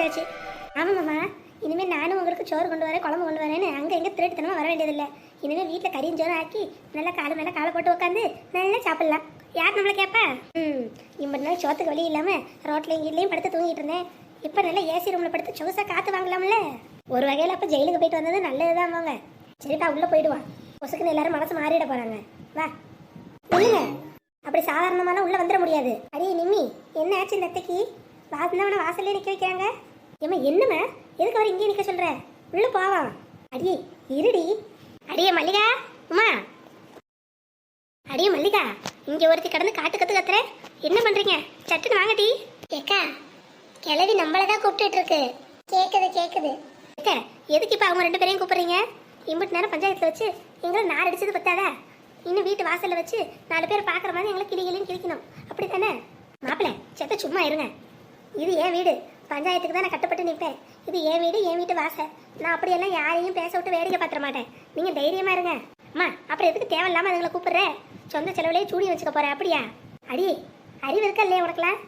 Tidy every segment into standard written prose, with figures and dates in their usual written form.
வந்தாச்சு. ஆமாம்மாம்மா, இனிமேல் நானும் உங்களுக்கு சோறு கொண்டு வரேன், குழம்பு கொண்டு வரேன்னு அங்கே எங்கே திருட்டுத்தனமாக வர வேண்டியதில்லை. இனிமேல் வீட்டில் கறியும் சோறு ஆக்கி நல்லா காலை மேலே காலை போட்டு உட்காந்து நல்லா சாப்பிட்லாம். யார் நம்மளை கேட்பா? இம்பட்டு நாள் சோத்துக்கு வழி இல்லாமல் ரோட்லையும் கீழேயும் படுத்து தூங்கிட்டு இருந்தேன். இப்போ நல்லா ஏசி ரூமில் படுத்து சொகுசாக காற்று வாங்கலாம்ல. ஒரு வகையில் அப்போ ஜெயிலுக்கு போயிட்டு வந்தது நல்லது தான். வாங்க சரிப்பா, உள்ளே போயிடுவான். பொசுக்குன்னு எல்லாரும் மனசு மாறிட போகிறாங்க. வா இல்லைங்க, அப்படி சாதாரணமாலாம் உள்ளே வந்துட முடியாது. அடியே நிம்மி, என்ன ஆச்சு இந்த அத்தைக்கு? வாசந்தவனை வாசல்லே நிற்க வைக்கிறாங்க. ஏம்மா என்னம்மா, எதுக்கு அவர் இங்கே நிற்க சொல்கிற? உள்ளே போவான். அடியே இருடி. அடியே மல்லிகா, உமா, அடியே மல்லிகா, இங்கே ஒருத்தி கடந்து காட்டு கற்று கத்துற. என்ன பண்ணுறீங்க? சட்டுன்னு வாங்கடி. ஏக்கா, கிளவி நம்மளை தான் கூப்பிட்டுட்டு இருக்கு. கேட்குது. ஏக்கா, எதுக்கு இப்போ அவங்க 2 பேரையும் கூப்பிட்றீங்க? இம்பட்டு நேரம் பஞ்சாயத்தில் வச்சு எங்களை நார் அடிச்சது பத்தாதா? இன்னும் வீட்டு வாசலில் வச்சு 4 பேர் பார்க்குற மாதிரி எங்களை கிளிகளையும் கிழிக்கணும், அப்படி தானே? மாப்பிள்ளை செத்த சும்மா இருங்க. இது என் வீடு, பஞ்சாயத்துக்கு தான் நான் கட்டுப்பட்டு நிற்பேன். இது என் வீடு, என் வீட்டு வாசல். நான் அப்படியெல்லாம் யாரையும் பேச விட்டு வேடிக்கை பார்த்துட மாட்டேன். நீங்கள் தைரியமாக இருங்க. அம்மா, அப்புறம் எதுக்கு தேவையில்லாமல் அதுங்களை கூப்பிட்ற? சொந்த செலவுலேயே சூடி வச்சுக்க போகிறேன் அப்படியா? அடி அறிவு இருக்கா இல்லையா உனக்குலாம்?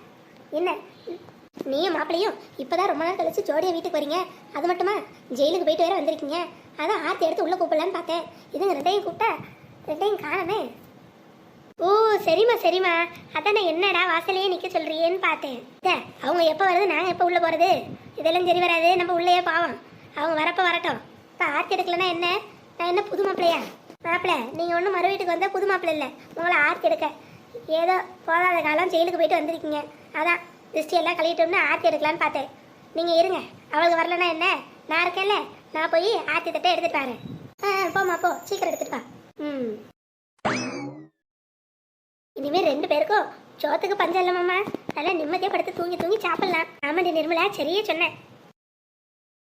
என்ன நீயும் மாப்பிள்ளையும் இப்போதான் ரொம்ப நாள் கழிச்சு ஜோடியாக வீட்டுக்கு வரீங்க. அது மட்டுமா, ஜெயிலுக்கு போயிட்டு வேற வந்திருக்கீங்க. அதான் ஆர்த்தி எடுத்து உள்ளே கூப்பிடலான்னு பார்த்தேன். இதுங்க 2யும் கூப்பிட்டா 2யும் காணமே. ஓ சரிம்மா, அதான் நான் என்னடா வாசலையே நிற்க சொல்கிறியேன்னு பார்த்தேன். அவங்க எப்போ வருது, நாங்கள் எப்போ உள்ளே போகிறது? இதெல்லாம் சரி வராது. நம்ம உள்ளேயே பாவம். அவங்க வரப்போ வரட்டும். இப்போ ஆர்த்தி எடுக்கலன்னா என்ன? நான் என்ன புது மாப்பிள்ளையா? மாப்பிள்ளை, நீங்கள் ஒன்றும் மறு வீட்டுக்கு வந்தால் புது மாப்பிள்ளை இல்லை. உங்களை ஆர்த்தி எடுக்க ஏதோ போதாத காலம் ஜெயிலுக்கு போயிட்டு வந்திருக்கீங்க. அதான் திருஷ்டியெல்லாம் கழிட்டோம்னு ஆர்த்தி எடுக்கலான்னு பார்த்தேன். நீங்கள் இருங்க, அவளுக்கு வரலன்னா என்ன? நான் இருக்கேன்ல, நான் போய் ஆர்த்தி தட்டை எடுத்துட்டு வரேன். போம்மா போ, சீக்கிரம் எடுத்துட்டு வா. இனிமேல் 2 பேருக்கும் சோத்துக்கு பஞ்சம் இல்லமாம்மா. நல்லா நிம்மதியாக படுத்து தூங்கி சாப்பிடலாம். ஆமாண்டி நிர்மலா, சரியே சொன்னேன்.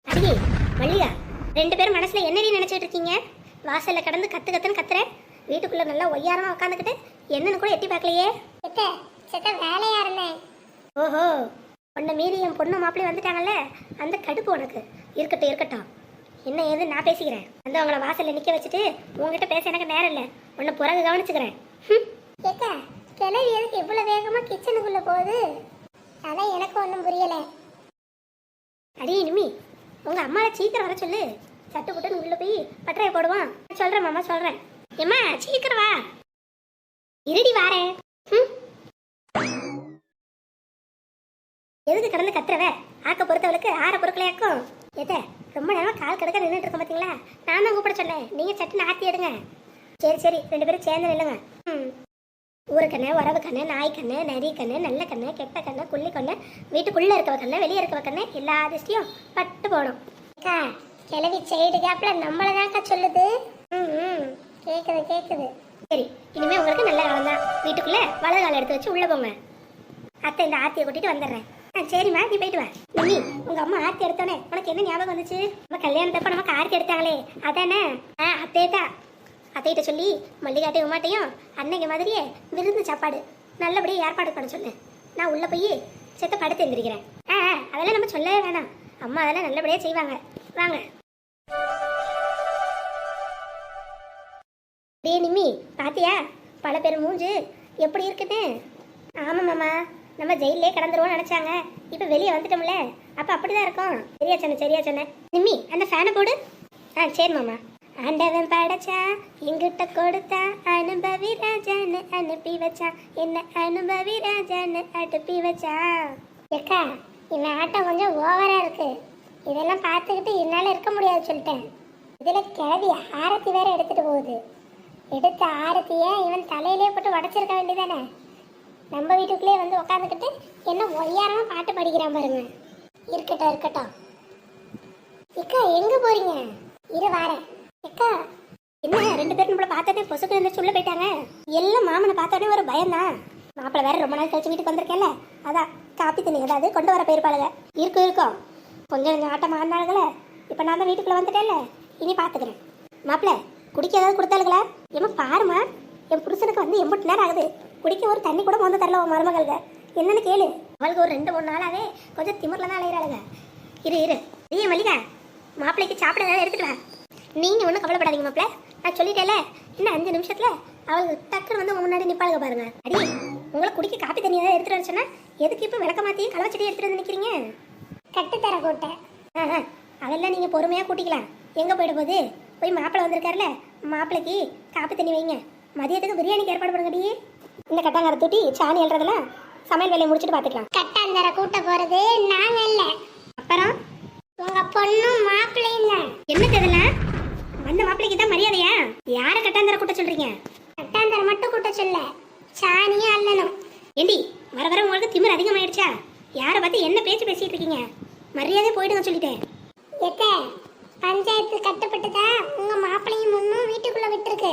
அடி மல்லிகா, 2 பேரும் மனசுல என்னடி நினைச்சிட்டு இருக்கீங்க? வாசல்ல கடந்து கத்துன்னு கத்துறேன். வீட்டுக்குள்ள நல்லா ஒய்யாரமா உட்காந்துக்கிட்டு என்னன்னு கூட எட்டி பார்க்கலையே. வேலையா இருந்தேன். ஓஹோ, உன்னை மீறி என் பொண்ணு மாப்பிள்ளை வந்துட்டாங்கல்ல, அந்த கடுப்பு உனக்கு. இருக்கட்டும். என்ன ஏது நான் பேசிக்கிறேன். அந்த அவங்கள வாசல்ல நிக்க வச்சுட்டு உங்ககிட்ட பேச எனக்கு நேரம் இல்லை. உன்னை பிறகு கவனிச்சுக்கிறேன். கிளவி எதுக்கு இவ்வளவு வேகமா கிச்சனுக்குள்ள போகுது? அதான் எனக்கு ஒன்றும் புரியல. அடி நிம்மி, உங்க அம்மாவை சீக்கிரம் வர சொல்லு. சட்டு புட்டுன்னு உள்ள போய் பட்டறையை போடுவான். சொல்றேன் மாமா, சொல்றேன். ஏம்மா சீக்கிரம் வா. இருடி வாரேன். எதுக்கு கடந்து கத்துறவ? ஆக்க பொறுத்தவளுக்கு ஆற பொறுக்கலையாக்கும். ரொம்ப நேரம் கால் கிடக்க நின்றுட்டு இருக்க பார்த்தீங்களா? நான் தான் கூப்பிட சொன்னேன். நீங்க சட்டுன்னு ஆத்தி எடுங்க. சரி 2 பேரும் சேர்ந்து நில்லுங்க. ஊருக்கண்ணு, உறவு கண்ணு, நாய் கண்ணு, நரி கண்ணு, நல்ல கண்ணு, கெட்ட கண்ணு, குள்ளி கண்ணு, வீட்டுக்குள்ள இருக்கவ கண்ணு, வெளியே இருக்கவ கண்ணு, எல்லா அதிர்ஷ்டியும் பட்டு போகணும். கிளவி சைடு கேப்ல நம்மளதாக்கா சொல்லுது. கேக்குது. சரி, இனிமே உங்களுக்கு நல்ல காலம் தான். வீட்டுக்குள்ள வலது கால எடுத்து வச்சு உள்ள போங்க. அத்தை இந்த ஆர்த்தியை கூட்டிட்டு வந்துடுறேன். சரிம்மா, நீ போயிட்டு வா. நிம்மி, உங்க அம்மா ஆர்த்தி எடுத்தோன்னே உனக்கு என்ன ஞாபகம் வந்துச்சு? நம்ம கல்யாணத்தப்ப நமக்கு ஆர்த்தி எடுத்தாங்களே, அதானே? அத்தைதான். அத்தைகிட்ட சொல்லி மல்லிகாட்டையும் உமாட்டையும் அன்னைக்கு மாதிரியே விருந்து சாப்பாடு நல்லபடியாக ஏற்பாடு பண்ண சொல்லு. நான் உள்ள போய் செத்த படுத்து எழுந்திருக்கிறேன். அதெல்லாம் நம்ம சொல்லவே வேணாம். அம்மா அதெல்லாம் நல்லபடியாக செய்வாங்க. வாங்க. டே நிம்மி, பாத்தியா பல பேர் மூஞ்சு எப்படி இருக்குன்னு? ஆமாம் மாமா, நம்ம ஜெயிலே கடந்துருவோம்னு நினச்சாங்க. இப்போ வெளியே வந்துட்டோம்ல, அப்போ அப்படிதான் இருக்கும். சரியா சொன்னேன். நிம்மி, அந்த ஃபேனை போடு. சரி மாமா. ஆண்டவன் படைச்சா எங்கிட்ட கொடுத்தா அனுபவி ராஜான்னு அனுப்பி வச்சா, என்ன அனுபவி ராஜான்னு அனுப்பி வச்சா. ஏக்கா, இந்த ஆட்டம் கொஞ்சம் ஓவரா இருக்கு. இதெல்லாம் பார்த்துக்கிட்டு என்னால் இருக்க முடியாது சொல்லிட்டேன். இதில் கிளவி ஆரத்தி வேற எடுத்துட்டு போகுது. எடுத்த ஆரத்தியை இவன் தலையிலே போட்டு உடச்சிருக்க வேண்டியதானே? நம்ம வீட்டுக்குள்ளேயே வந்து உட்காந்துக்கிட்டு என்ன ஒய்யாரமா பாட்டு படிக்கிறான் பாருங்க. இருக்கட்டும். ஏக்கா எங்க போறீங்க? இரு வாரேன். ஏக்கா, என்ன 2 பேரும் நம்மள பார்த்தாலே பொசுக்கு வந்து சொல்ல போயிட்டாங்க. எல்லாம் மாமனை பார்த்தோன்னே ஒரு பயம்தான். மாப்பிள்ளை வேற ரொம்ப நாள் கழிச்சு வீட்டுக்கு வந்திருக்கேன்ல, அதான் காப்பி தண்ணி ஏதாவது கொண்டு வர போயிருப்பாளுங்க. இருக்கும் கொஞ்சம் ஆட்டமாக இருந்தாளுங்களே. இப்போ நான் தான் வீட்டுக்குள்ள வந்துட்டேன்ல, இனி பார்த்துக்கிறேன். மாப்பிள்ளை குடிக்க ஏதாவது கொடுத்தாளுங்களா? ஏமா பாருமா, என் புருஷனுக்கு வந்து 80 நேரம் ஆகுது. குடிக்க ஒரு தண்ணி கூட மொந்த தரல உன் மருமகளுக்கு. என்னன்னு கேளு. அவளுக்கு ஒரு 2-3 நாளாவே கொஞ்சம் திமிரில் தான் அலையிறாளுங்க. இரு நீ மல்லிகா, மாப்பிள்ளைக்கு சாப்பிட ஏதாவது எடுத்துட்டு வா. நீங்கள் ஒன்றும் கவலைப்படாதீங்க மாப்பிள்ள, நான் சொல்லிட்டேல. இன்னும் 5 நிமிஷத்தில் அவளுக்கு டக்குன்னு வந்து முன்னாடி நிப்பாளுங்க பாருங்க. அடி, உங்களை குடிக்க காப்பி தண்ணி ஏதாவது எடுத்துட்டு வர சொன்னா எதுக்கு இப்போ விளக்க மாற்றியும் கலவச்சடியை எடுத்துட்டு வந்து நிற்கிறீங்க? கட்டுத்தர கூட்ட. அதெல்லாம் நீங்க பொறுமையா கூட்டிக்கலாம். எங்க போயிட போகுது? போய் மாப்பிள்ளை வந்திருக்காருல, மாப்பிள்ளைக்கு காப்பி தண்ணி வைங்க. மதியத்துக்கு பிரியாணிக்கு ஏற்பாடு பண்ணுங்கடி. இந்த கட்டாங்கரை தூட்டி சாணி எழுறதெல்லாம் சமையல் வேலையை முடிச்சுட்டு பார்த்துக்கலாம். கட்டாந்தர கூட்ட போறது நாங்க இல்ல, அப்புறம் உங்க பொண்ணும் மாப்பிள்ளையும் தான். என்னது இதெல்லாம்? வந்த மாப்பிள்ளைக்கு தான் மரியாதையா? யார கட்டாந்தர கூட்ட சொல்றீங்க? கட்டாந்தர மட்டும் கூட்ட சொல்ல, சாணியும் அல்லணும். ஏண்டி வர வர உங்களுக்கு திமிர் அதிகமாயிடுச்சா? யாரை பார்த்து என்ன பேச்சு பேசிட்டு இருக்கீங்க? மரியாதை போயிடுங்க சொல்லிட்டேன். எத்தே பஞ்சாயத்து கட்டுப்பட்டுதான் உங்க மாப்பிள்ளையும் முன்னும் வீட்டுக்குள்ள விட்டுருக்கு.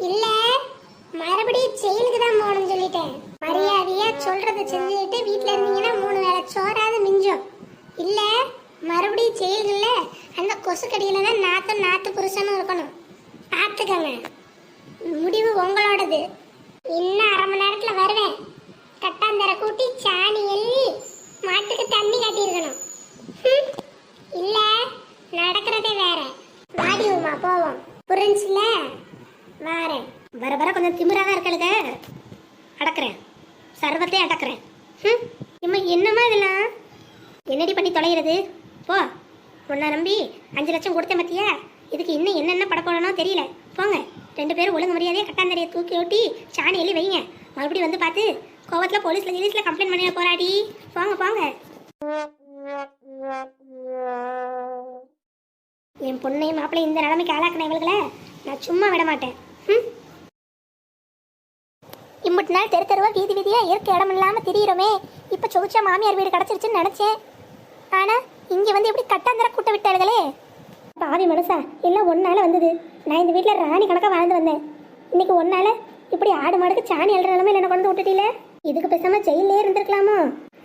இல்ல மறுபடியும் ஜெயிலுக்கு தான் போகணும்னு சொல்லிட்டேன். மரியாதையா சொல்றதை செஞ்சுட்டு வீட்டுல இருந்தீங்கன்னா 3 வேளை சோறாது மிஞ்சும். இல்ல மறுபடியும் ஜெயிலுக்குள்ள அந்த கொசுக்கடியில தான் நாத்து புருஷனும் இருக்கணும். பார்த்துக்கங்க, முடிவு உங்களோடது. இன்னும் 1/2 மணி நேரத்துல வருவேன். கட்டாந்தர கூட்டி சாணி எள்ளி மாட்டுக்கு தண்ணி காட்டியிருக்கணும். இல்ல நடக்கிறதே வேற. வாடி உமா போவோம், புரிஞ்சுல? வாரேன். வர வர கொஞ்சம் திமிராதான் இருக்கலுங்க. அடக்குறேன், சர்வத்தையும் அடக்குறேன். என்னம்மா இதெல்லாம்? என்னடி பண்ணி தொலைகிறது? போ, உன்னை நம்பி 5 லட்சம் கொடுத்தேன் பத்தியா? இதுக்கு இன்னும் என்னென்ன பட போடணும் தெரியல. போங்க 2 பேரும் ஒழுங்கு மரியாதையை கட்டாந்தரையை தூக்கி ஓட்டி சாணி எள்ளி வைங்க. மறுபடியும் வந்து பார்த்து கோவத்தில் போலீஸ்ல கம்ப்ளைண்ட் பண்ணிட போராடி. போங்க போங்க. என் பொண்ணையும் மாப்பிள்ளை இந்த நிலைமைக்கு ஆளாக்கின இவள்களை நான் சும்மா விட மாட்டேன். இம்புட்டு நாள் தெரு தெருவா வீதி வீதியா இருக்க இடம் இல்லாமல் திரியிறோமே. இப்போ சொகுச்சா மாமியார் வீடு கிடச்சிருச்சுன்னு நினச்சேன். ஆனால் இங்கே வந்து எப்படி கட்டாந்தர கூட்ட விட்டாளுகளே. பாவி மனசா, எல்லாம் ஒன்னால வந்தது. நான் இந்த வீட்டில் ராணி கணக்காக வாழ்ந்து வந்தேன். இன்னைக்கு ஒன்னால இப்படி ஆடு மாடுக்கு சாணி அழுற நிலமையில என்ன கொண்டு விட்டுட்டீல. இதுக்கு பேசாம ஜெயிலே இருந்திருக்கலாமோ?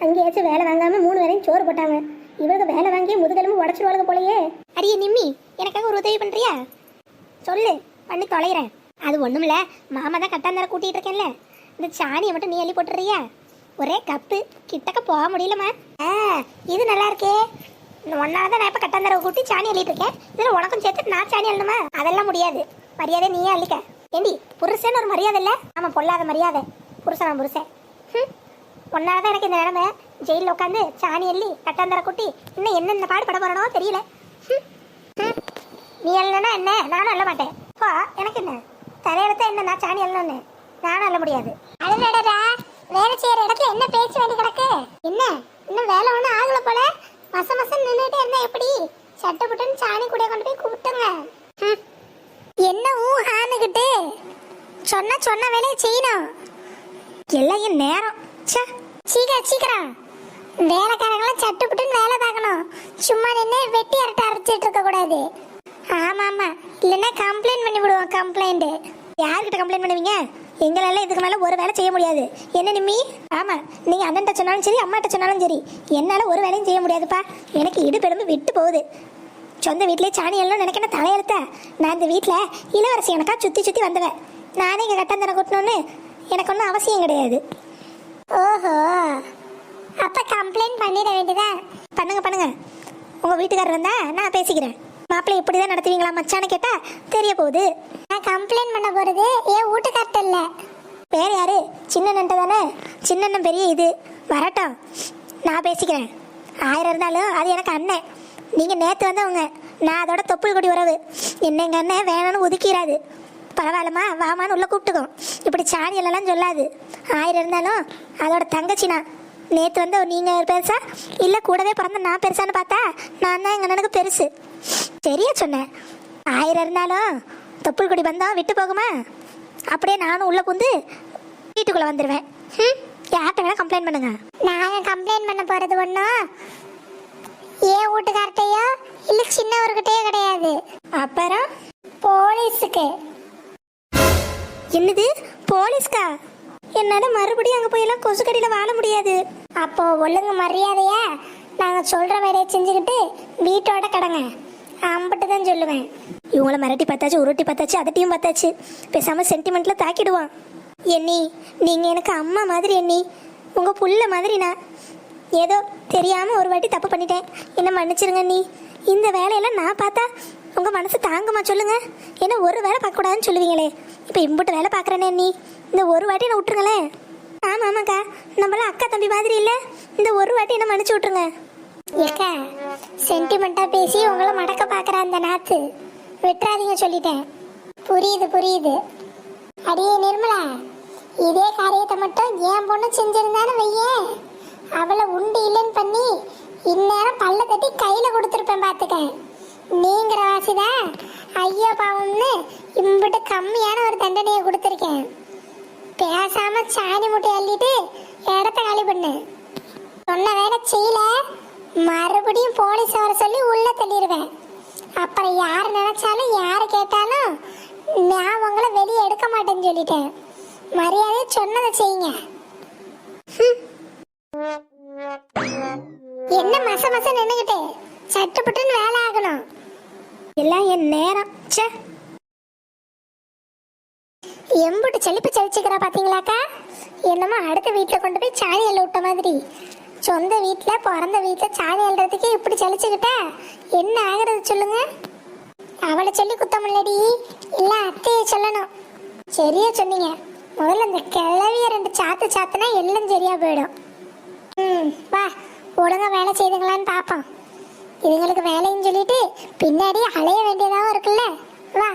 அங்கேயாச்சும் வேலை வாங்காம 3 வேளையும் சோறு போட்டாங்க. இவங்க வேலை வாங்கி முதுகெலும்பு உடச்சிருவாளுங்க போலயே. அடியே நிம்மி, எனக்காக ஒரு உதவி பண்றியா? சொல்லு, பண்ணி தொலைகிறேன். அது ஒண்ணுமில்ல, மாமா தான் கட்டாந்தர கூட்டிட்டு இருக்கேன்ல, இந்த சாணியை மட்டும் நீ அள்ளி போட்டுறியா? ஒரே கப்பு, கிட்டக்க போக முடியலமா. இது நல்லா இருக்கே. ஒன்னாலதான் நான் இப்ப கட்டாந்தர கூட்டி சாணி அள்ளிட்டு இருக்கேன். இதுல உனக்கும் சேர்த்து நான் சாணி அள்ளணுமா? அதெல்லாம் முடியாது. மரியாதை நீயே அள்ளிக்க. ஏண்டி புருஷன் ஒரு மரியாதை இல்ல? ஆமா, பொல்லாத மரியாதை. புருஷன் புருஷன். ஒன்னாலதான் எனக்கு இந்த நிலைமை. ஜெயிலில் உட்காந்து சாணி அள்ளி கட்டாந்தர குட்டி இன்னும் என்னென்ன பாடுபட போறனோ தெரியல. நீ அள்ளனா என்ன? நானும் அள்ள மாட்டேன். போ, எனக்கு என்ன தலையெடுத்த என்ன? நான் சாணி அள்ளணும்னு நானும் அள்ள முடியாது. அழுடா, வேலை செய்யற இடத்துல என்ன பேச்சு வேண்டி கிடக்கு? என்ன இன்னும் வேலை ஒன்றும் ஆகல போல. மசம் நின்றுட்டே இருந்தா எப்படி? சட்டப்பட்டுன்னு சாணி கூட கொண்டு போய் கூப்பிட்டுங்க. என்ன ஊஹான்னுக்கிட்டு சொன்ன வேலையை செய்யணும். எல்லாம் என் நேரம். சீக்கிரம் வேலைக்காரங்களாம் சட்டுப்புட்டுன்னு வேலை பார்க்கணும். சும்மா நின்று வெட்டி அரட்டை அரைச்சிட்டு இருக்க கூடாது. ஆமா, இல்லைன்னா கம்ப்ளைண்ட் பண்ணி விடுவோம். கம்ப்ளைண்ட் யார்கிட்ட கம்ப்ளைண்ட் பண்ணுவீங்க? எங்களால இதுக்கு மேல ஒரு வேலை செய்ய முடியாது. என்ன நிம்மி? ஆமா, நீங்க அண்ணன்ட்ட சொன்னாலும் சரி, அம்மாட்ட சொன்னாலும் சரி, என்னால ஒரு வேலையும் செய்ய முடியாதுப்பா. எனக்கு இடுப்பெலும்பு விட்டு போகுது. சொந்த வீட்டிலே சாணி எல்லாம் நினைக்கிற தலையெழுத்த. நான் இந்த வீட்டில் இளவரசி எனக்கா சுற்றி வந்தவன். நானே இங்கே கட்டாந்தர கூட்டணும்னு எனக்கு ஒன்றும் அவசியம் கிடையாது. ஓஹோ, அப்போ கம்ப்ளைண்ட் பண்ணிட வேண்டியதா? பண்ணுங்க. உங்கள் வீட்டுக்காரர் வந்தா நான் பேசிக்கிறேன். மாப்பிள்ளை இப்படி தான் நடத்துவீங்களா மச்சான்னு கேட்டால் தெரிய போகுது. நான் கம்ப்ளைண்ட் பண்ண போகிறது என் வீட்டுக்கார்ட்ட இல்லை. வேறு யாரு? சின்னண்ணன்ட்ட தானே. சின்னண்ணன் பெரிய இது வரட்டும், நான் பேசிக்கிறேன். 1000 இருந்தாலும் அது எனக்கு அண்ணன். நீங்கள் நேற்று வந்தவங்க, நான் அதோட தொப்புள் கொடி உறவு. என்ன எங்கள் அண்ணன் வேணும்னு ஒதுக்கிறாது. பரவாயில்லம்மா வாமான்னு உள்ள கூப்பிட்டுக்கோம். இப்படி சாணியெல்லாம் சொல்லாது. 1000 இருந்தாலும் அதோட தங்கச்சினா. நேற்று வந்து நீங்கள் பெருசா இல்லை கூடவே பிறந்த நான் பெருசான்னு பார்த்தா நான் தான் எங்கள் அண்ணனுக்கு பெருசு. சரியா சொன்னேன். 1000 இருந்தாலும் தொப்புள் கொடி வந்தோம் விட்டு போகுமா? அப்படியே நானும் உள்ள புந்து வீட்டுக்குள்ளே வந்துடுவேன். யார்கிட்ட வேணா கம்ப்ளைண்ட் பண்ணுங்க. நாங்கள் கம்ப்ளைண்ட் பண்ண போகிறது ஒன்றும் ஏன் வீட்டுக்கார்ட்டையோ இல்லை சின்னவர்கிட்டயோ கிடையாது. அப்புறம் போலீஸுக்கு. என்னது போலீஸ்கா? என்னால மறுபடியும் அங்கே போயெல்லாம் கொசுக்கடியில் வாழ முடியாது. அப்போ ஒழுங்கு மரியாதையா நாங்கள் சொல்கிற வேலையை செஞ்சுக்கிட்டு வீட்டோட கிடங்க. அம்பிட்டு தான் சொல்லுவேன். இவங்கள மிரட்டி பார்த்தாச்சு, உருட்டி பார்த்தாச்சு, அதட்டியும் பார்த்தாச்சு. பேசாமல் சென்டிமெண்ட்டில் தாக்கிடுவான். எண்ணி நீங்கள் எனக்கு அம்மா மாதிரி. எண்ணி உங்கள் புள்ள மாதிரி. நான் ஏதோ தெரியாமல் ஒரு வாட்டி தப்பு பண்ணிட்டேன், என்ன மன்னிச்சிருங்க. நீ இந்த வேலையெல்லாம் நான் பார்த்தா உங்கள் மனசு தாங்குமா சொல்லுங்க? ஏன்னா ஒரு வேலை பார்க்கக்கூடாதுன்னு சொல்லுவீங்களே, இப்போ இம்புட்டு வேலை பார்க்குறேனே. நீ இந்த ஒரு வாட்டி நான் விட்டுருங்களேன். ஆமாக்கா, நம்மளாம் அக்கா தம்பி மாதிரி இல்லை. இந்த ஒரு வாட்டி என்ன மன்னிச்சு விட்ருங்க. ஏக்கா சென்டிமெண்டா பேசி உங்களை மடக்க பாக்குற அந்த நாத்து விட்டுறாதீங்க சொல்லிட்டேன். புரியுது புரியுது. அடியே நிர்மலா, இதே காரியத்தை மட்டும் என் பொண்ணு செஞ்சிருந்தானு வையே, அவளை உண்டு இல்லைன்னு பண்ணி இந்நேரம் பல்ல தட்டி கையில கொடுத்துருப்பேன் பாத்துக்க. நீங்கிற வாசிதான் ஐயோ பாவம்னு இம்பிட்டு கம்மியான ஒரு தண்டனையை கொடுத்துருக்கேன். பேசாம சாணி முட்டை அள்ளிட்டு இடத்த காலி பண்ணு. சொன்ன வேலை செய்யல, மறுபடியும் போலீஸ் வர சொல்லி உள்ள தள்ளிடுவேன். அப்புறம் யார் நினைச்சாலும் யாரு கேட்டாலும் நான் உங்களை வெளியே எடுக்க மாட்டேன்னு சொல்லிட்டேன். மரியாதையை சொன்னதை செய்யுங்க. என்ன மச மச நின்னுகிட்டு சட்டுப்பட்டுன்னு வேலை ஆகணும். எல்லாம் என் நேரம். எம்புட்டு செழிப்பு செழிச்சுக்கிறா பாத்தீங்களாக்கா. என்னமோ அடுத்த வீட்டுல கொண்டு போய் சாணி அள்ள விட்ட மாதிரி. சொந்த வீட்டுல பிறந்த வீட்டுல சாணி அள்ளுறதுக்கே இப்படி செழிச்சுக்கிட்டா என்ன ஆகுறது சொல்லுங்க. அவளை சொல்லி குத்தமில்லடி, இல்ல அத்தையை சொல்லணும். சரியா சொன்னீங்க. முதல்ல இந்த கிளவிய 2 சாத்து சாத்துனா எல்லாம் சரியா போயிடும். வா ஒழுங்கா வேலை செய்துங்களான்னு பாப்போம். இதுங்களுக்கு வேலைன்னு சொல்லிட்டு பின்னாடி அலைய வேண்டியதாகவும் இருக்குல்ல. வா.